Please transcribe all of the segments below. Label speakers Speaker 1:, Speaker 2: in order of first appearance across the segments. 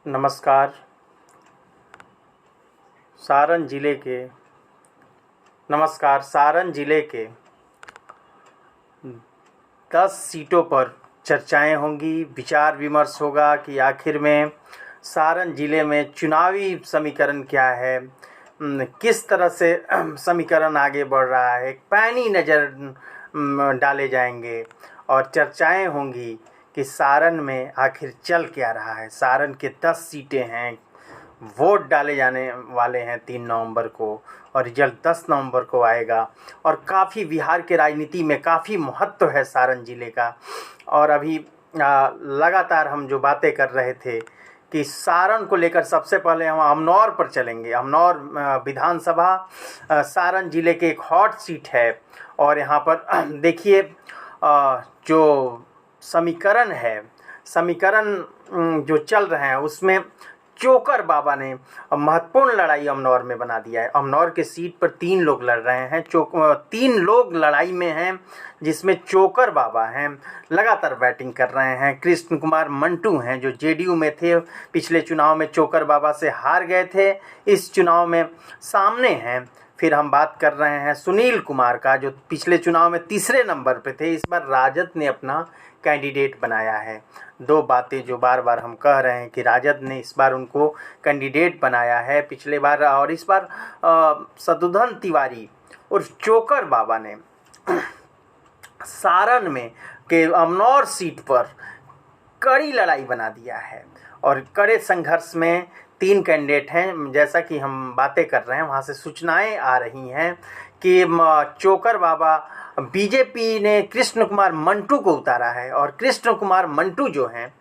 Speaker 1: नमस्कार। सारण जिले के सारण जिले के 10 सीटों पर चर्चाएं होंगी, विचार विमर्श होगा कि आखिर में सारण जिले में चुनावी समीकरण क्या है, किस तरह से समीकरण आगे बढ़ रहा है, पैनी नज़र डाले जाएंगे और चर्चाएं होंगी कि सारण में आखिर चल क्या रहा है। सारण के 10 सीटें हैं, वोट डाले जाने वाले हैं 3 नवंबर को और रिजल्ट 10 नवंबर को आएगा। और काफ़ी बिहार के राजनीति में काफ़ी महत्व है सारण ज़िले का। और अभी लगातार हम जो बातें कर रहे थे कि सारण को लेकर सबसे पहले हम अमनौर पर चलेंगे। अमनौर विधानसभा सारण ज़िले के एक हॉट सीट है और यहाँ पर देखिए जो समीकरण जो चल रहे हैं उसमें चोकर बाबा ने महत्वपूर्ण लड़ाई अमनौर में बना दिया है। अमनौर के सीट पर 3 लोग लड़ रहे हैं, 3 लोग लड़ाई में हैं, जिसमें चोकर बाबा हैं, लगातार बैटिंग कर रहे हैं। कृष्ण कुमार मंटू हैं जो जेडीयू में थे, पिछले चुनाव में चोकर बाबा से हार गए थे, इस चुनाव में सामने हैं। फिर हम बात कर रहे हैं सुनील कुमार का जो पिछले चुनाव में तीसरे नंबर पे थे, इस बार राजद ने अपना कैंडिडेट बनाया है। 2 बातें जो बार बार हम कह रहे हैं कि राजद ने इस बार उनको कैंडिडेट बनाया है पिछले बार, और इस बार शत्रुघ्न तिवारी और चोकर बाबा ने सारण में के अमनौर सीट पर कड़ी लड़ाई बना दिया है। और कड़े संघर्ष में 3 कैंडिडेट हैं, जैसा कि हम बातें कर रहे हैं वहाँ से सूचनाएं आ रही हैं कि चोकर बाबा बीजेपी ने कृष्ण कुमार मंटू को उतारा है। और कृष्ण कुमार मंटू जो हैं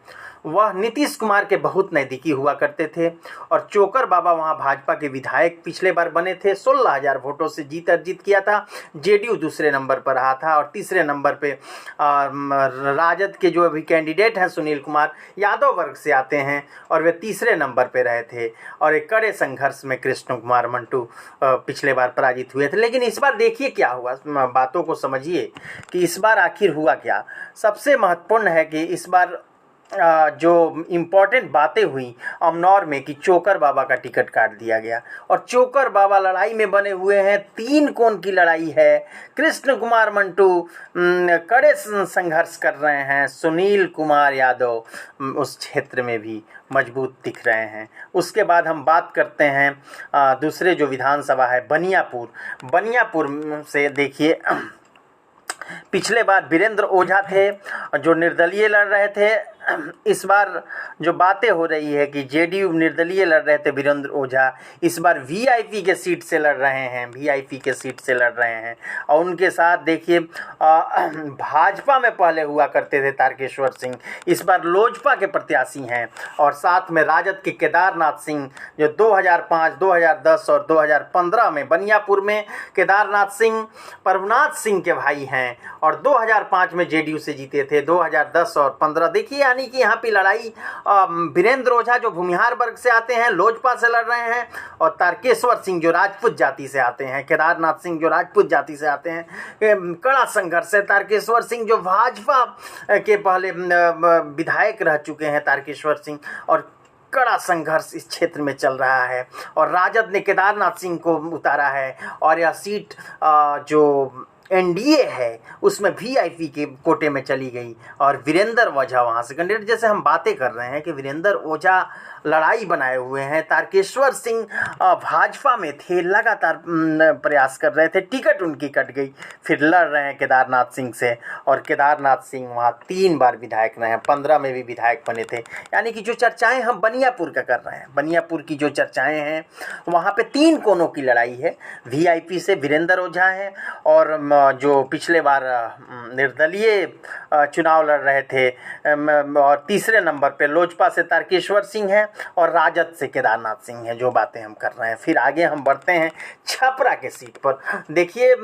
Speaker 1: वह नीतीश कुमार के बहुत नज़दीकी हुआ करते थे और चोकर बाबा वहां भाजपा के विधायक पिछले बार बने थे, 16,000 वोटों से जीत किया था। जेडीयू दूसरे नंबर पर रहा था और तीसरे नंबर पे राजद के जो अभी कैंडिडेट हैं सुनील कुमार यादव वर्ग से आते हैं और वे तीसरे नंबर पे रहे थे। और एक कड़े संघर्ष में कृष्ण कुमार मंटू पिछले बार पराजित हुए थे। लेकिन इस बार देखिए क्या हुआ, बातों को समझिए कि इस बार आखिर हुआ क्या। सबसे महत्वपूर्ण है कि इस बार जो इम्पोर्टेंट बातें हुई अमनौर में कि चोकर बाबा का टिकट काट दिया गया और चोकर बाबा लड़ाई में बने हुए हैं। 3 कोण की लड़ाई है। कृष्ण कुमार मंटू कड़े संघर्ष कर रहे हैं, सुनील कुमार यादव उस क्षेत्र में भी मजबूत दिख रहे हैं। उसके बाद हम बात करते हैं दूसरे जो विधानसभा है बनियापुर से। देखिए पिछले बार वीरेंद्र ओझा थे जो निर्दलीय लड़ रहे थे। इस बार जो बातें हो रही है कि जेडीयू निर्दलीय लड़ रहे थे वीरेंद्र ओझा, इस बार वीआईपी के सीट से लड़ रहे हैं। और उनके साथ देखिए भाजपा में पहले हुआ करते थे तारकेश्वर सिंह, इस बार लोजपा के प्रत्याशी हैं। और साथ में राजद के केदारनाथ सिंह जो 2005, 2010 और 2015 में बनियापुर में केदारनाथ सिंह प्रभुनाथ सिंह के भाई हैं और 2005 में जेडीयू से जीते थे, 2010 और 15। देखिए यानी कि यहाँ पे लड़ाई वीरेंद्र ओझा जो भूमिहार वर्ग से आते हैं लोजपा से लड़ रहे हैं और तारकेश्वर सिंह जो राजपूत जाति से आते हैं, केदारनाथ सिंह जो राजपूत जाति से आते हैं। कड़ा संघर्ष है। तारकेश्वर सिंह जो भाजपा के पहले विधायक रह चुके हैं तारकेश्वर सिंह, और कड़ा संघर्ष इस क्षेत्र में चल रहा है। और राजद ने केदारनाथ सिंह को उतारा है और यह सीट जो एनडीए है उसमें वीआईपी के कोटे में चली गई और वीरेंद्र ओझा वहाँ से कैंडिडेट। जैसे हम बातें कर रहे हैं कि वीरेंद्र ओझा लड़ाई बनाए हुए हैं, तारकेश्वर सिंह भाजपा में थे, लगातार प्रयास कर रहे थे, टिकट उनकी कट गई, फिर लड़ रहे हैं केदारनाथ सिंह से। और केदारनाथ सिंह वहाँ 3 बार विधायक रहे हैं, 15 में भी विधायक बने थे। यानी कि जो चर्चाएं हम बनियापुर का कर रहे हैं, बनियापुर की जो चर्चाएं हैं वहाँ पे 3 कोनों की लड़ाई है। वीआईपी से वीरेंद्र ओझा हैं और जो पिछले बार निर्दलीय चुनाव लड़ रहे थे और तीसरे नंबर पे लोजपा से तारकेश्वर सिंह हैं और राजद से केदारनाथ सिंह हैं। जो बातें हम कर रहे हैं, फिर आगे हम बढ़ते हैं छपरा के सीट पर। देखिए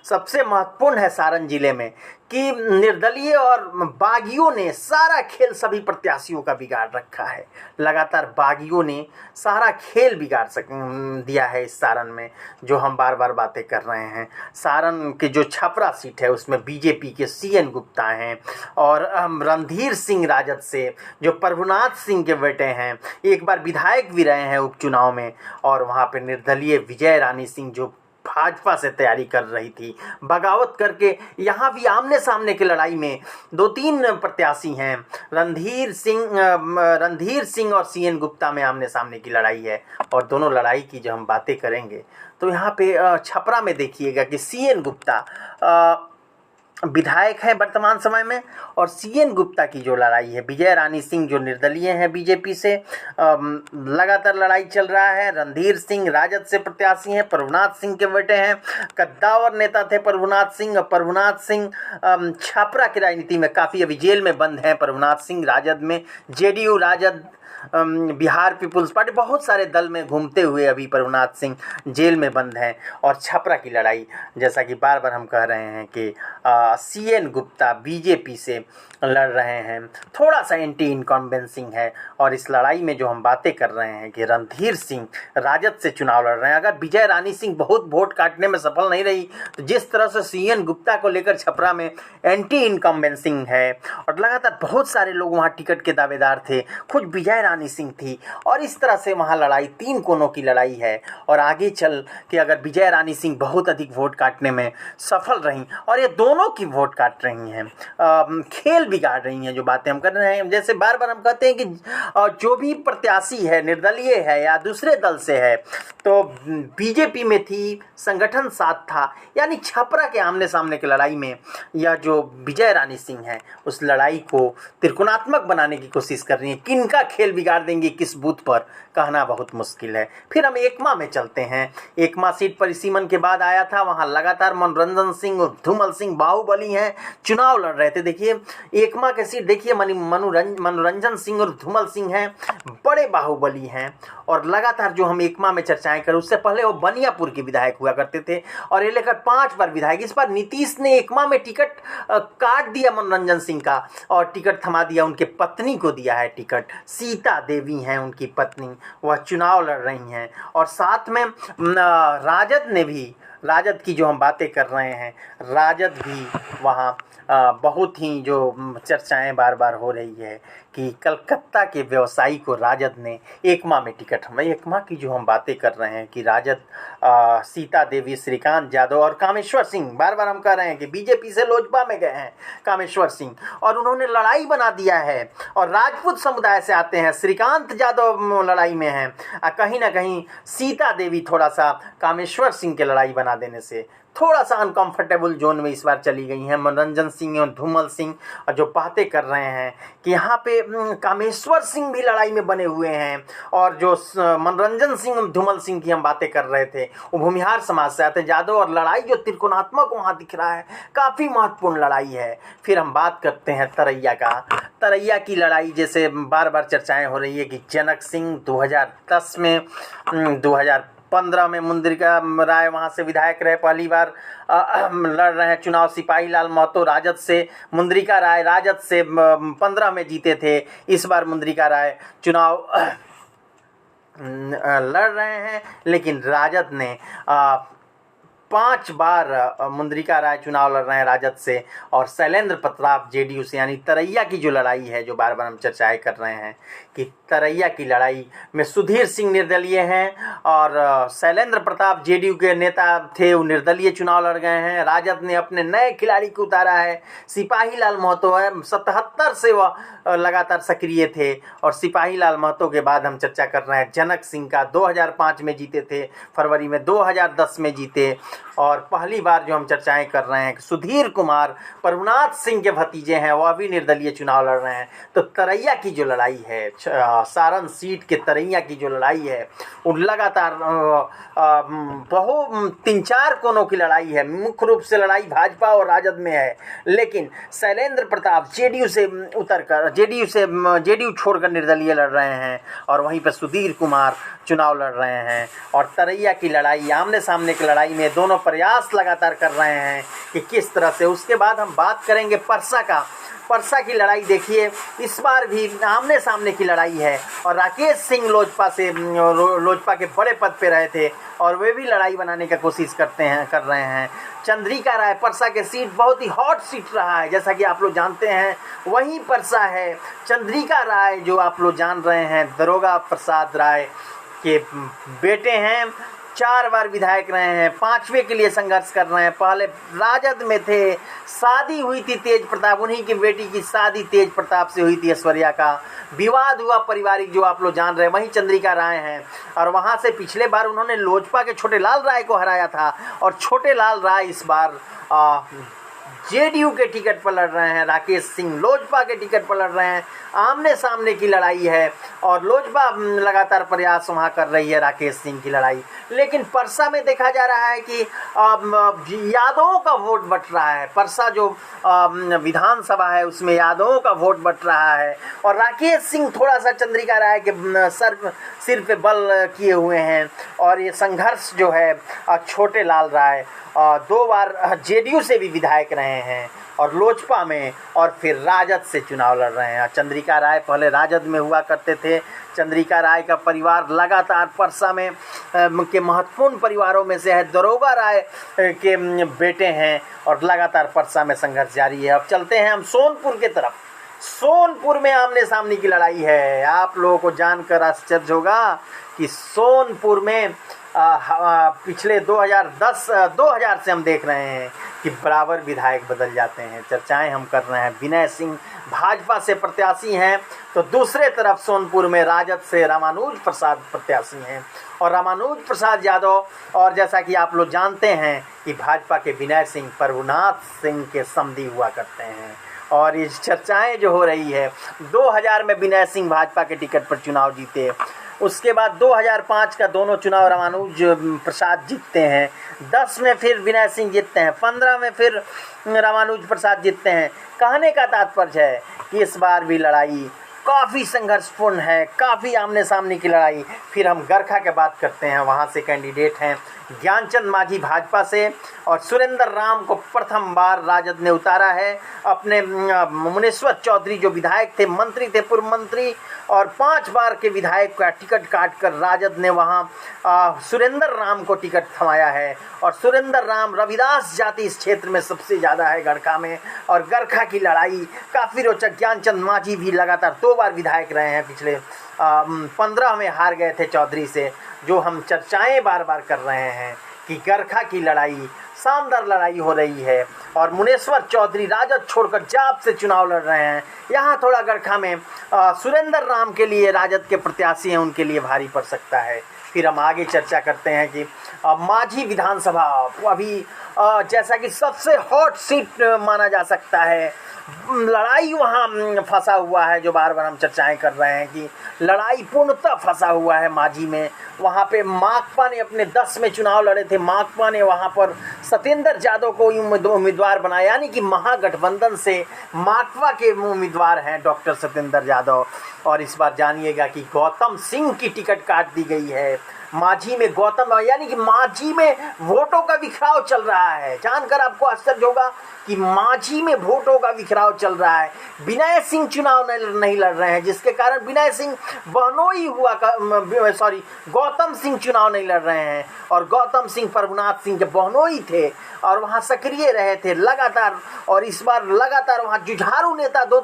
Speaker 1: सबसे महत्वपूर्ण है सारण जिले में कि निर्दलीय और बागियों ने सारा खेल सभी प्रत्याशियों का बिगाड़ रखा है। लगातार बागियों ने सारा खेल बिगाड़ दिया है इस सारण में, जो हम बार बार बातें कर रहे हैं। सारण के जो छपरा सीट है उसमें बीजेपी के सीएन गुप्ता हैं, और रणधीर सिंह राजद से जो प्रभुनाथ सिंह के बेटे हैं, एक बार विधायक भी रहे हैं उपचुनाव में, और वहाँ पे निर्दलीय विजय रानी सिंह जो भाजपा से तैयारी कर रही थी, बगावत करके यहाँ भी आमने सामने की लड़ाई में 2-3 प्रत्याशी हैं। रणधीर सिंह और सीएन गुप्ता में आमने सामने की लड़ाई है। और दोनों लड़ाई की जो हम बातें करेंगे तो यहाँ पे छपरा में देखिएगा कि सीएन गुप्ता विधायक है वर्तमान समय में, और सीएन गुप्ता की जो लड़ाई है, विजय रानी सिंह जो निर्दलीय हैं बीजेपी से, लगातार लड़ाई चल रहा है। रणधीर सिंह राजद से प्रत्याशी हैं, प्रभुनाथ सिंह के बेटे हैं, कद्दावर नेता थे प्रभुनाथ सिंह। प्रभुनाथ सिंह छपरा की राजनीति में काफ़ी अभी जेल में बंद हैं। प्रभुनाथ सिंह राजद में, जेडीयू राजद, बिहार पीपुल्स पार्टी, बहुत सारे दल में घूमते हुए अभी प्रभुनाथ सिंह जेल में बंद हैं। और छपरा की लड़ाई, जैसा कि बार बार हम कह रहे हैं कि सीएन गुप्ता बीजेपी से लड़ रहे हैं, थोड़ा सा एंटी इनकम्बेंसिंग है। और इस लड़ाई में जो हम बातें कर रहे हैं कि रणधीर सिंह राजद से चुनाव लड़ रहे हैं। अगर विजय रानी सिंह बहुत वोट काटने में सफल नहीं रही तो जिस तरह से सीएन गुप्ता को लेकर छपरा में एंटी इनकम्बेंसिंग है, और लगातार बहुत सारे लोग वहाँ टिकट के दावेदार थे, खुद विजय रानी सिंह थी, और इस तरह से वहाँ लड़ाई 3 कोनों की लड़ाई है। और आगे चल के अगर विजय रानी सिंह बहुत अधिक वोट काटने में सफल रहीं, और ये दोनों की वोट काट रही हैं, खेल बिगाड़ रही हैं, जो बातें हम कर रहे हैं, जैसे बार बार हम कहते हैं कि जो भी प्रत्याशी है, निर्दलीय है या दूसरे दल से है, तो बीजेपी में थी, संगठन साथ था, यानी छपरा के आमने सामने की लड़ाई में यह जो विजय रानी सिंह है उस लड़ाई को त्रिकोणात्मक बनाने की कोशिश कर रही है। किनका खेल बिगाड़ देंगे किस बूथ पर, कहना बहुत मुश्किल है। फिर हम एकमा में चलते हैं। एकमा सीट परिसीमन के बाद आया था, वहाँ लगातार मनोरंजन सिंह और धूमल सिंह बाहुबली हैं, चुनाव लड़ रहे थे। देखिए एकमा के सीट देखिए, मनोरंजन सिंह और धूमल सिंह हैं, बड़े बाहुबली हैं। और लगातार जो हम एकमा में चर्चाएं करें, उससे पहले वो बनियापुर के विधायक हुआ करते थे, और ये लेकर 5 बार विधायक। इस बार नीतीश ने एकमा में टिकट काट दिया मनोरंजन सिंह का, और टिकट थमा दिया, उनके पत्नी को दिया है टिकट। सीता देवी हैं उनकी पत्नी, वह चुनाव लड़ रही हैं। और साथ में राजद की जो हम बातें कर रहे हैं, राजद भी वहाँ बहुत ही जो चर्चाएं बार बार हो रही है कि कलकत्ता के व्यवसायी को राजद ने एकमा में टिकट एकमा की जो हम बातें कर रहे हैं कि राजद सीता देवी, श्रीकांत यादव और कामेश्वर सिंह, बार बार हम कह रहे हैं कि बीजेपी से लोजपा में गए हैं कामेश्वर सिंह, और उन्होंने लड़ाई बना दिया है। और राजपूत समुदाय से आते हैं, श्रीकांत यादव लड़ाई में हैं, कहीं ना कहीं सीता देवी थोड़ा सा कामेश्वर सिंह के लड़ाई बना देने से थोड़ा सा अनकंफर्टेबल जोन में इस बार चली गई हैं। मनोरंजन सिंह और धूमल सिंह जो बातें कर रहे हैं कि यहाँ पे कामेश्वर सिंह भी लड़ाई में बने हुए हैं, और जो मनोरंजन सिंह और धूमल सिंह की हम बातें कर रहे थे वो भूमिहार समाज से आते यादव, और लड़ाई जो त्रिकोणात्मक वहाँ दिख रहा है, काफ़ी महत्वपूर्ण लड़ाई है। फिर हम बात करते हैं तरैया की लड़ाई, जैसे बार बार चर्चाएँ हो रही है कि जनक सिंह 2010 में 2015 में मुंद्रिका राय वहाँ से विधायक रहे, पहली बार लड़ रहे हैं चुनाव। सिपाही लाल महतो राजद से, मुंद्रिका राय राजद से 15 में जीते थे। इस बार मुंद्रिका राय चुनाव लड़ रहे हैं, लेकिन राजद ने 5 बार मुंद्रिका राय चुनाव लड़ रहे हैं राजद से, और शैलेंद्र प्रताप जेडीयू से। यानी तरैया की जो लड़ाई है, जो बार बार हम चर्चाएं कर रहे हैं कि तरैया की लड़ाई में सुधीर सिंह निर्दलीय हैं, और शैलेंद्र प्रताप जेडीयू के नेता थे, वो निर्दलीय चुनाव लड़ गए हैं। राजद ने अपने नए खिलाड़ी को उतारा है, सिपाही लाल महतो है, 77 से वह लगातार सक्रिय थे। और सिपाही लाल महतो के बाद हम चर्चा कर रहे हैं जनक सिंह का, 2005 में जीते थे, फरवरी में 2010 में जीते। और पहली बार जो हम चर्चाएं कर रहे हैं सुधीर कुमार प्रभुनाथ सिंह के भतीजे हैं, वह भी निर्दलीय चुनाव लड़ रहे हैं। तो तरैया की जो लड़ाई है, सारण सीट के तरैया की जो लड़ाई है, वो लगातार 3-4 कोनों की लड़ाई है। मुख्य रूप से लड़ाई भाजपा और राजद में है, लेकिन शैलेंद्र प्रताप जेडीयू से उतरकर जेडीयू छोड़कर निर्दलीय लड़ रहे हैं, और वहीं पर सुधीर कुमार चुनाव लड़ रहे हैं। और तरैया की लड़ाई, आमने सामने की लड़ाई में दोनों दोनों प्रयास लगातार कर रहे हैं कि किस तरह से। उसके बाद हम बात करेंगे परसा का। परसा की लड़ाई देखिए, इस बार भी आमने सामने की लड़ाई है और राकेश सिंह लोजपा के बड़े पद पे रहे थे और वे भी लड़ाई बनाने का कोशिश कर रहे हैं। चंद्रिका राय, परसा के सीट बहुत ही हॉट सीट रहा है, जैसा कि आप लोग जानते हैं। वहीं परसा है, चंद्रिका राय जो आप लोग जान रहे हैं दरोगा प्रसाद राय के बेटे हैं, 4 बार विधायक रहे हैं, 5वें के लिए संघर्ष कर रहे हैं। पहले राजद में थे, शादी हुई थी तेज प्रताप, उन्हीं की बेटी की शादी तेज प्रताप से हुई थी, ऐश्वर्या का विवाद हुआ पारिवारिक, जो आप लोग जान रहे हैं। वहीं चंद्रिका राय हैं और वहां से पिछले बार उन्होंने लोजपा के छोटे लाल राय को हराया था और छोटे लाल राय इस बार जेडीयू के टिकट पर लड़ रहे हैं। राकेश सिंह लोजपा के टिकट पर लड़ रहे हैं। आमने सामने की लड़ाई है और लोजपा लगातार प्रयास वहां कर रही है राकेश सिंह की लड़ाई। लेकिन परसा में देखा जा रहा है कि यादवों का वोट बट रहा है। परसा जो विधानसभा है उसमें यादवों का वोट बट रहा है और राकेश सिंह थोड़ा सा चंद्रिका राय के सिर पे बल किए हुए हैं। और ये संघर्ष जो है छोटे लाल राय 2 बार जेडीयू से भी विधायक रहे हैं और लोजपा में और फिर राजद से चुनाव लड़ रहे हैं। चंद्रिका राय पहले राजद में हुआ करते थे। चंद्रिका राय का परिवार लगातार परसा में के महत्वपूर्ण परिवारों में से है, दरोगा राय के बेटे हैं और लगातार परसा में संघर्ष जारी है। अब चलते हैं हम सोनपुर के तरफ। सोनपुर में आमने सामने की लड़ाई है। आप लोगों को जानकर आश्चर्य होगा कि सोनपुर में पिछले 2000 से हम देख रहे हैं कि बराबर विधायक बदल जाते हैं। चर्चाएं हम कर रहे हैं। विनय सिंह भाजपा से प्रत्याशी हैं तो दूसरे तरफ सोनपुर में राजद से रामानुज प्रसाद प्रत्याशी हैं और रामानुज प्रसाद यादव, और जैसा कि आप लोग जानते हैं कि भाजपा के विनय सिंह प्रभुनाथ सिंह के समधी हुआ करते हैं। और ये चर्चाएं जो हो रही है, 2000 में विनय सिंह भाजपा के टिकट पर चुनाव जीते, उसके बाद 2005 का दोनों चुनाव रामानुज प्रसाद जीतते हैं, 10 में फिर विनय सिंह जीतते हैं, 15 में फिर रामानुज प्रसाद जीतते हैं। कहने का तात्पर्य है कि इस बार भी लड़ाई काफ़ी संघर्षपूर्ण है, काफ़ी आमने सामने की लड़ाई। फिर हम गरखा के बात करते हैं। वहाँ से कैंडिडेट हैं ज्ञानचंद मांझी भाजपा से और सुरेंद्र राम को प्रथम बार राजद ने उतारा है। अपने मुनेश्वर चौधरी जो विधायक थे, मंत्री थे, पूर्व मंत्री, और 5 बार के विधायक का टिकट काटकर राजद ने वहाँ सुरेंद्र राम को टिकट थमाया है। और सुरेंद्र राम रविदास जाति इस क्षेत्र में सबसे ज़्यादा है गरखा में, और गरखा की लड़ाई काफ़ी रोचक। ज्ञानचंद मांझी भी लगातार 2 बार विधायक रहे हैं, पिछले 15 में हार गए थे चौधरी से। जो हम चर्चाएं बार बार कर रहे हैं कि गरखा की लड़ाई शानदार लड़ाई हो रही है और मुनेश्वर चौधरी राजद छोड़कर जाप से चुनाव लड़ रहे हैं। यहाँ थोड़ा गरखा में सुरेंद्र राम के लिए राजद के प्रत्याशी हैं, उनके लिए भारी पड़ सकता है। फिर हम आगे चर्चा करते हैं कि मांझी विधानसभा अभी जैसा कि सबसे हॉट सीट माना जा सकता है। लड़ाई वहाँ फंसा हुआ है, जो बार बार हम चर्चाएं कर रहे हैं कि लड़ाई पूर्णतः फंसा हुआ है मांझी में। वहाँ पे माकपा ने अपने 10 में चुनाव लड़े थे। माकपा ने वहाँ पर सत्येंद्र यादव को उम्मीदवार बनाया, यानी कि महागठबंधन से माकपा के उम्मीदवार हैं डॉक्टर सत्येंद्र यादव। और इस बार जानिएगा कि गौतम सिंह की टिकट काट दी गई है मांझी में। गौतम, यानी कि मांझी में वोटों का बिखराव चल रहा है। जानकर आपको आश्चर्य होगा कि मांझी में वोटों का बिखराव चल रहा है। विनय सिंह चुनाव नहीं लड़ रहे हैं, जिसके कारण विनय सिंह बहनोई गौतम सिंह चुनाव नहीं लड़ रहे हैं। और गौतम सिंह प्रभुनाथ सिंह के बहनोई थे और वहाँ सक्रिय रहे थे लगातार। और इस बार लगातार वहाँ जुझारू नेता, 2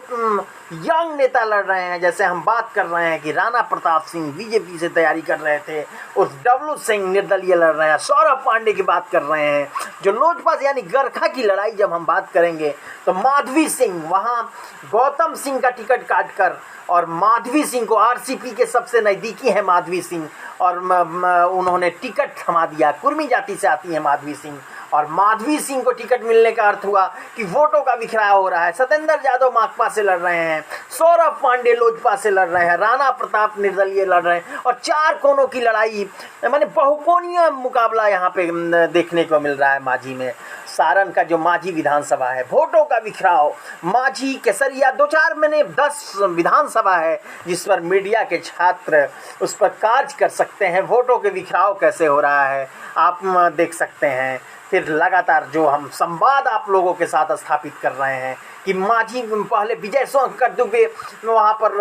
Speaker 1: यंग नेता लड़ रहे हैं। जैसे हम बात कर रहे हैं कि राणा प्रताप सिंह बीजेपी से तैयारी कर रहे थे, उस डब्लू सिंह निर्दलीय लड़ रहे हैं। सौरभ पांडे की बात कर रहे हैं जो लोजपा से, यानी गरखा की लड़ाई जब हम बात करेंगे तो माधवी सिंह वहाँ गौतम सिंह का टिकट काटकर, और माधवी सिंह को आरसीपी के सबसे नज़दीकी है माधवी सिंह, और उन्होंने टिकट थमा दिया। कुर्मी जाति से आती है माधवी सिंह, और माधवी सिंह को टिकट मिलने का अर्थ हुआ कि वोटों का बिखराव हो रहा है। सत्येंद्र यादव माकपा से लड़ रहे हैं, सौरभ पांडे लोजपा से लड़ रहे हैं, राणा प्रताप निर्दलीय लड़ रहे हैं, और 4 कोनों की लड़ाई, माने बहुकोणीय मुकाबला यहाँ पे देखने को मिल रहा है मांझी में। सारण का जो माझी विधानसभा है, वोटों का बिखराव, माझी केसरिया 2-4 महीने 10 विधानसभा है जिस पर मीडिया के छात्र उस पर कार्य कर सकते हैं। वोटों के बिखराव कैसे हो रहा है आप देख सकते हैं। फिर लगातार जो हम संवाद आप लोगों के साथ स्थापित कर रहे हैं कि माझी पहले विजय शंकर दुबे वहाँ पर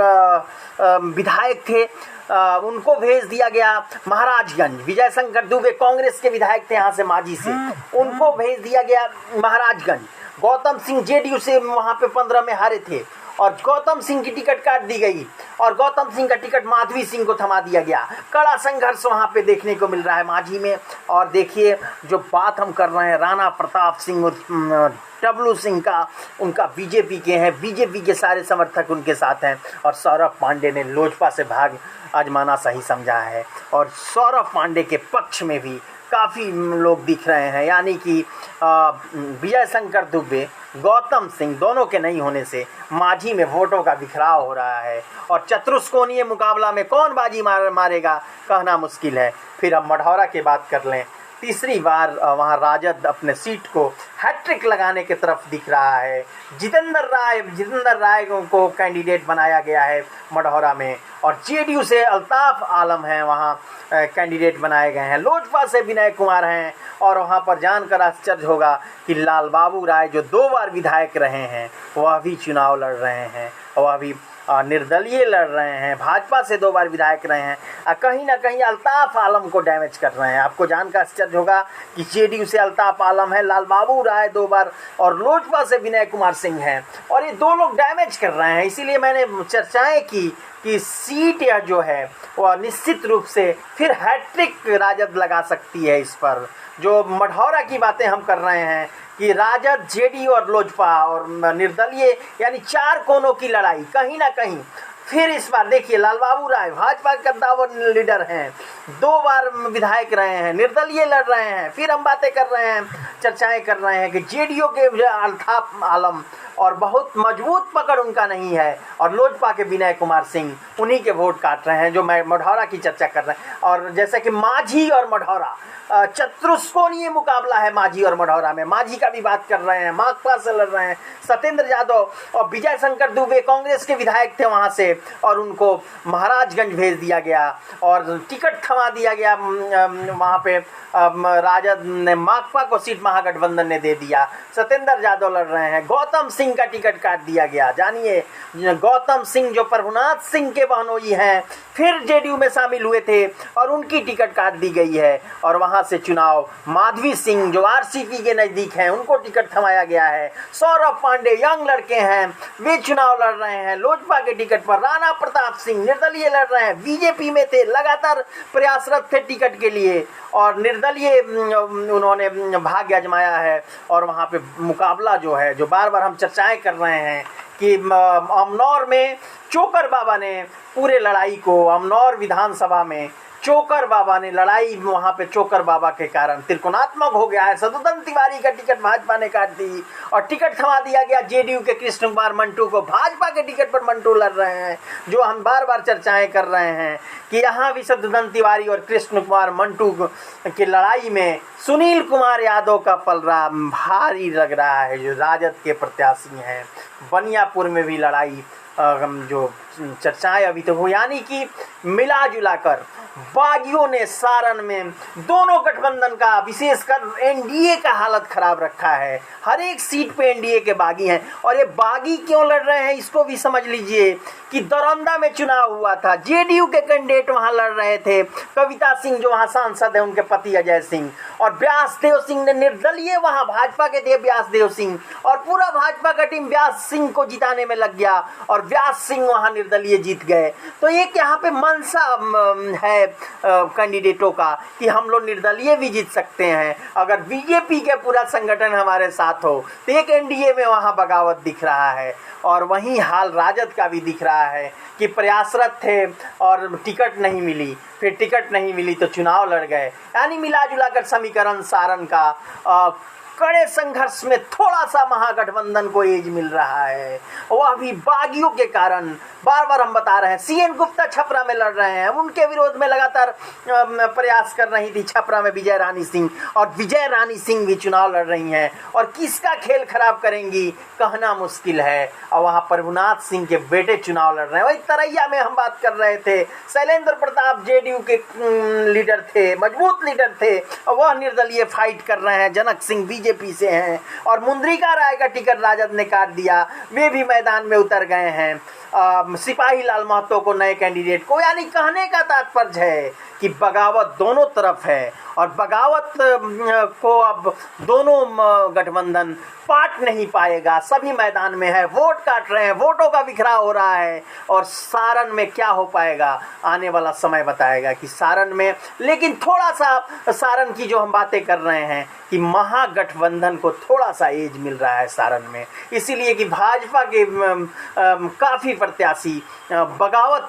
Speaker 1: विधायक थे, उनको भेज दिया गया महाराजगंज। विजय शंकर दुबे कांग्रेस के विधायक थे यहाँ से माझी से, उनको भेज दिया गया महाराजगंज। गौतम सिंह जेडीयू से वहाँ पे 15 में हारे थे और गौतम सिंह की टिकट काट दी गई और गौतम सिंह का टिकट माधवी सिंह को थमा दिया गया। कड़ा संघर्ष वहाँ पे देखने को मिल रहा है माझी में। और देखिए जो बात हम कर रहे हैं राणा प्रताप सिंह डब्लू सिंह का, उनका बीजेपी के हैं, बीजेपी के सारे समर्थक उनके साथ हैं और सौरभ पांडे ने लोजपा से भाग आजमाना सही समझा है और सौरभ पांडे के पक्ष में भी काफ़ी लोग दिख रहे हैं। यानी कि विजय शंकर दुबे, गौतम सिंह दोनों के नहीं होने से माझी में वोटों का बिखराव हो रहा है और चतुष्कोणीय मुकाबला में कौन बाजी मारेगा कहना मुश्किल है। फिर हम मढ़ौरा की बात कर लें, तीसरी बार वहाँ राजद अपने सीट को हैट्रिक लगाने की तरफ दिख रहा है। जितेंद्र राय को कैंडिडेट बनाया गया है मढ़ौरा में और जेडीयू से अल्ताफ आलम हैं वहाँ कैंडिडेट बनाए गए हैं। लोजपा से विनय कुमार हैं और वहाँ पर जानकर आश्चर्य होगा कि लाल बाबू राय जो 2 बार विधायक रहे हैं वह भी चुनाव लड़ रहे हैं, वह भी निर्दलीय लड़ रहे हैं, भाजपा से 2 बार विधायक रहे हैं। कहीं ना कहीं अल्ताफ आलम को डैमेज कर रहे हैं। आपको जानकर आश्चर्य होगा कि जेडीयू से अल्ताफ आलम है, लाल बाबू राय 2 बार और लोजपा से विनय कुमार सिंह हैं और ये 2 लोग डैमेज कर रहे हैं। इसीलिए मैंने चर्चाएं की कि सीट यह जो है वह निश्चित रूप से फिर हैट्रिक राजद लगा सकती है। इस पर जो मढ़ौरा की बातें हम कर रहे हैं कि राजद, जेडीयू और लोजपा और निर्दलीय यानी 4 कोनों की लड़ाई कहीं ना कहीं फिर इस बार देखिए लाल बाबू राय भाजपा के कद्दावर लीडर हैं, 2 बार विधायक रहे हैं, निर्दलीय लड़ रहे हैं। फिर हम बातें कर रहे हैं, चर्चाएं कर रहे हैं कि जेडीयू के अल्ताफ आलम और बहुत मजबूत पकड़ उनका नहीं है और लोजपा के विनय कुमार सिंह उन्हीं के वोट काट रहे हैं जो मैं मढ़ौरा की चर्चा कर रहे हैं। और जैसे कि माझी और मढ़ौरा चतुष्कोणीय मुकाबला है माझी और मढ़ौरा में। माझी का भी बात कर रहे हैं, माकपा से लड़ रहे हैं सत्येंद्र यादव और विजय शंकर दुबे कांग्रेस के विधायक थे वहां से और उनको महाराजगंज भेज दिया गया और टिकट थमा दिया गया वहां पे। राजद ने माकपा को सीट महागठबंधन ने दे दिया। सत्येंद्र यादव लड़ रहे हैं, गौतम सिंह का टिकट काट दिया गया। जानिए गौतम सिंह जो प्रभुनाथ सिंह के बहनोई हैं फिर जेडीयू में शामिल हुए थे और उनकी टिकट काट दी गई है और वहां से चुनाव माधवी सिंह जो आरसीपी के नजदीक हैं उनको टिकट थमाया गया है। सौरभ पांडे यंग लड़के हैं, वे चुनाव लड़ रहे हैं लोजपा के टिकट पर। राणा प्रताप सिंह निर्दलीय लड़ रहे हैं, बीजेपी में थे, लगातार प्रयासरत थे टिकट के लिए और निर्दलीय उन्होंने भाग्य आजमाया है। और वहां पे मुकाबला जो है, जो बार बार हम चर्चाएं कर रहे हैं कि अमनौर में चोकर बाबा ने पूरे लड़ाई को, अमनौर विधानसभा में चोकर बाबा ने लड़ाई, वहां पे चोकर बाबा के कारण त्रिकोणात्मक हो गया है। शत्रुघ्न तिवारी का टिकट भाजपा ने काट दी और टिकट थमा दिया गया जेडीयू के कृष्ण कुमार मंटू को। भाजपा के टिकट पर मंटू लड़ रहे हैं, जो हम बार बार चर्चाएं कर रहे हैं कि यहाँ भी शत्रुघ्न तिवारी और कृष्ण कुमार मंटू की लड़ाई में सुनील कुमार यादव का पलड़ा भारी लग रहा है जो राजद के प्रत्याशी हैं। बनियापुर में भी लड़ाई जो चर्चाएं अभी तो हो, यानी कि मिला जुला कर बागियों ने सारण में दोनों गठबंधन का, विशेषकर एनडीए का हालत खराब रखा है। हर एक सीट पे एनडीए के बागी हैं और ये बागी क्यों लड़ रहे हैं इसको भी समझ लीजिए कि दरौंदा में चुनाव हुआ था, जेडीयू के कैंडिडेट वहां लड़ रहे थे, कविता सिंह जो वहां सांसद है उनके पति अजय सिंह, और व्यासदेव सिंह ने निर्दलीय वहां भाजपा के थे व्यासदेव सिंह, और पूरा भाजपा का टीम व्यास सिंह को जिताने में लग गया और व्यास सिंह वहां निर्दलीय जीत गए। तो एक यहाँ पे मनसा है कैंडिडेटों का कि हम लोग निर्दलीय भी जीत सकते हैं अगर बीजेपी के पूरा संगठन हमारे साथ हो। तो एक एनडीए में वहां बगावत दिख रहा है और वहीं हाल राजद का भी दिख रहा है कि प्रयासरत थे और टिकट नहीं मिली, फिर टिकट नहीं मिली तो चुनाव लड़ गए। यानी मिला जुला कर समीकरण सारण का कड़े संघर्ष में थोड़ा सा महागठबंधन को एज मिल रहा है, वह भी बागियों के कारण बार बार हम बता रहे हैं। सीएन गुप्ता छपरा में लड़ रहे हैं, उनके विरोध में लगातार प्रयास कर रही थी छपरा में विजय रानी सिंह, और विजय रानी सिंह भी चुनाव लड़ रही हैं, और किसका खेल खराब करेंगी कहना मुश्किल है। और वहाँ प्रभुनाथ सिंह के बेटे चुनाव लड़ रहे हैं। वही तरैया में हम बात कर रहे थे, शैलेंद्र प्रताप जेडीयू के लीडर थे, मजबूत लीडर थे, और वह निर्दलीय फाइट कर रहे हैं। जनक सिंह बीजेपी से हैं, और मुंद्रिका राय का टिकट राजद ने काट दिया, वे भी मैदान में उतर गए हैं। सिपाही लाल महतो को नए कैंडिडेट को, यानी कहने का तात्पर्य है कि बगावत दोनों तरफ है, और बगावत को अब दोनों गठबंधन पाट नहीं पाएगा। सभी मैदान में है, वोट काट रहे हैं, वोटों का बिखराव हो रहा है, और सारण में क्या हो पाएगा आने वाला समय बताएगा कि सारण में। लेकिन थोड़ा सा सारण की जो हम बातें कर रहे हैं कि महागठबंधन को थोड़ा सा एज मिल रहा है सारण में, इसीलिए कि भाजपा के काफ़ी प्रत्याशी बगावत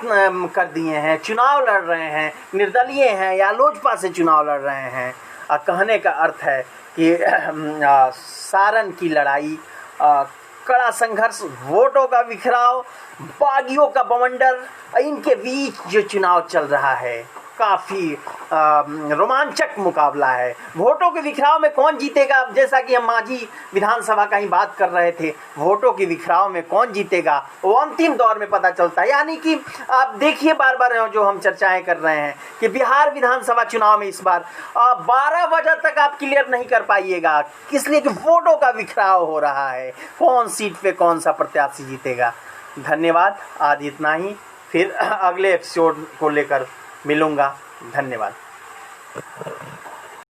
Speaker 1: कर दिए हैं, चुनाव लड़ रहे हैं, निर्दलीय हैं या लोजपा से चुनाव लड़ रहे हैं। कहने का अर्थ है कि सारण की लड़ाई, कड़ा संघर्ष, वोटों का बिखराव, बागियों का बवंडर, इनके बीच जो चुनाव चल रहा है काफ़ी रोमांचक मुकाबला है। वोटों के बिखराव में कौन जीतेगा, जैसा कि हम मांझी विधानसभा का ही बात कर रहे थे, वोटों के बिखराव में कौन जीतेगा वो अंतिम दौर में पता चलता है। यानी कि आप देखिए बार बार जो हम चर्चाएं कर रहे हैं कि बिहार विधानसभा चुनाव में इस बार 12 बजे तक आप क्लियर नहीं कर पाइएगा, इसलिए कि वोटों का बिखराव हो रहा है, कौन सीट पे कौन सा प्रत्याशी जीतेगा। धन्यवाद, आज इतना ही, फिर अगले एपिसोड को लेकर मिलूंगा। धन्यवाद।